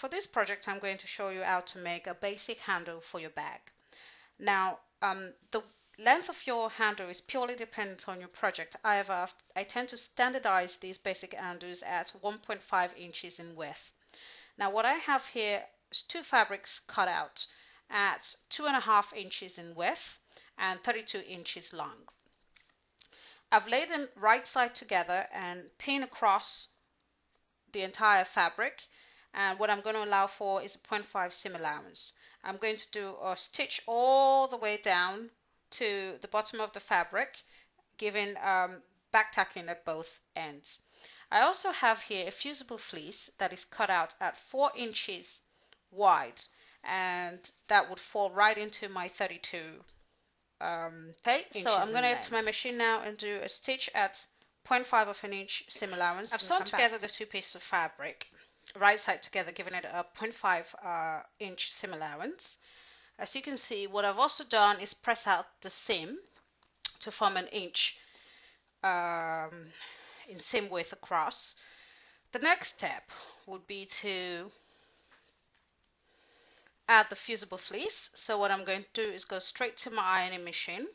For this project, I'm going to show you how to make a basic handle for your bag. Now, the length of your handle is purely dependent on your project. However, I tend to standardize these basic handles at 1.5 inches in width. Now, what I have here is two fabrics cut out at 2.5 inches in width and 32 inches long. I've laid them right side together and pinned across the entire fabric, and what I'm going to allow for is a 0.5 seam allowance. I'm going to do a stitch all the way down to the bottom of the fabric, giving back tacking at both ends. I also have here a fusible fleece that is cut out at 4 inches wide, and that would fall right into my 32. Okay, so I'm going to head to my machine now and do a stitch at 0.5 of an inch seam allowance. I've sewn together the two pieces of fabric, right side together, giving it a 0.5 inch seam allowance. As you can see, what I've also done is press out the seam to form an inch in seam width across. The next step would be to add the fusible fleece. So what I'm going to do is go straight to my ironing machine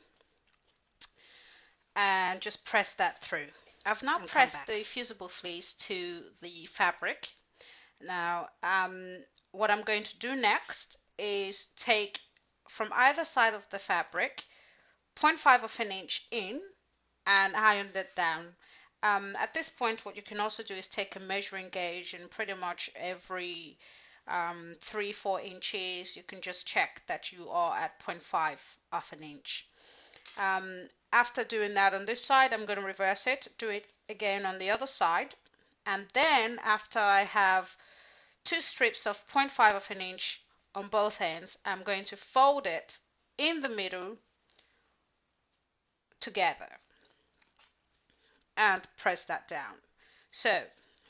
and just press that through. I've now pressed the fusible fleece to the fabric. Now, what I'm going to do next is take from either side of the fabric 0.5 of an inch in and iron it down. At this point, what you can also do is take a measuring gauge, and pretty much every 3-4 inches you can just check that you are at 0.5 of an inch. After doing that on this side, I'm going to reverse it, do it again on the other side, and then after I have two strips of 0.5 of an inch on both ends, I'm going to fold it in the middle together and press that down. So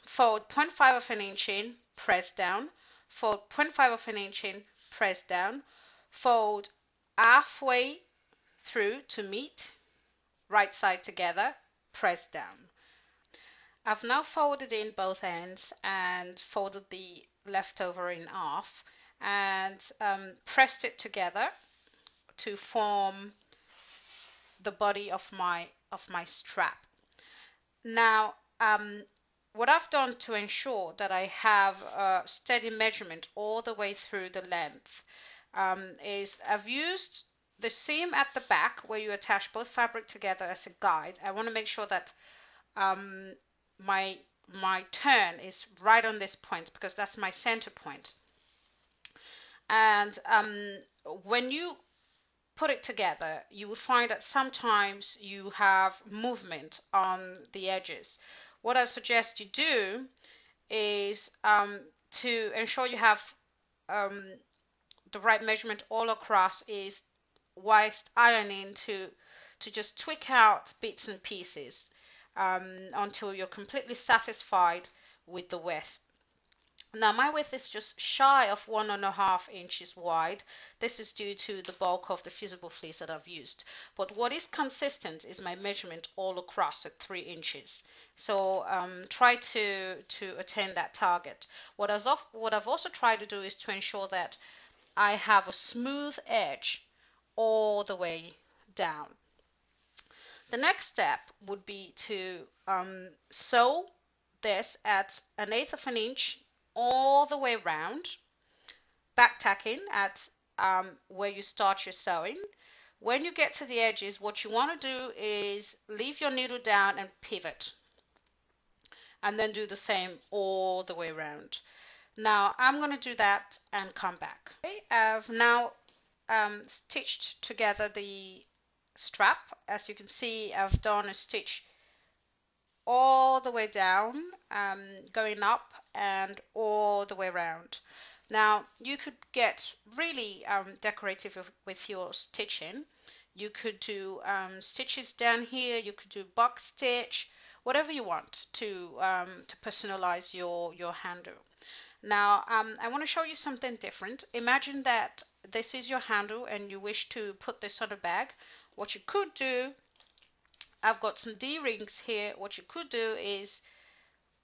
fold 0.5 of an inch in, press down, fold 0.5 of an inch in, press down, fold halfway through to meet, right side together, press down. I've now folded in both ends and folded the leftover in half and pressed it together to form the body of my strap. Now, what I've done to ensure that I have a steady measurement all the way through the length is I've used the seam at the back where you attach both fabric together as a guide. I want to make sure that my turn is right on this point because that's my center point. And when you put it together, you will find that sometimes you have movement on the edges. What I suggest you do is to ensure you have the right measurement all across is whilst ironing to just tweak out bits and pieces until you're completely satisfied with the width. Now my width is just shy of 1.5 inches wide. This is due to the bulk of the fusible fleece that I've used. But what is consistent is my measurement all across at 3 inches. So try to attain that target. What I've also tried to do is to ensure that I have a smooth edge all the way down. The next step would be to sew this at 1/8 of an inch all the way around, back tacking at where you start your sewing. When you get to the edges, what you want to do is leave your needle down and pivot, and then do the same all the way around. Now I'm going to do that and come back. Okay, I've now stitched together the strap. As you can see, I've done a stitch all the way down, going up and all the way around. Now you could get really decorative with your stitching. You could do stitches down here, you could do box stitch, whatever you want to personalize your handle. Now I want to show you something different. Imagine that this is your handle and you wish to put this on a bag. What you could do, I've got some D-rings here. What you could do is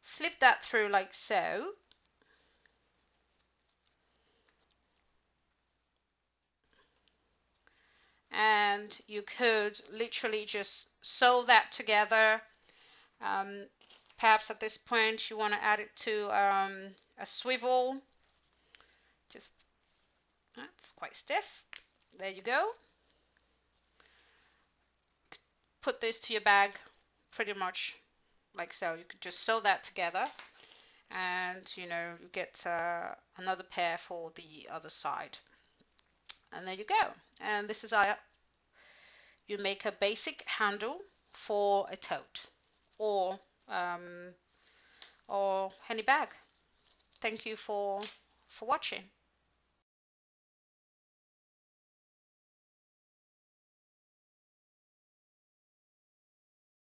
slip that through like so, and you could literally just sew that together. Um, Perhaps at this point you want to add it to a swivel. Just that's quite stiff. There you go. Put this to your bag pretty much like so. You could just sew that together, and you get another pair for the other side. And there you go. And this is how you make a basic handle for a tote or um, or any bag. Thank you for watching.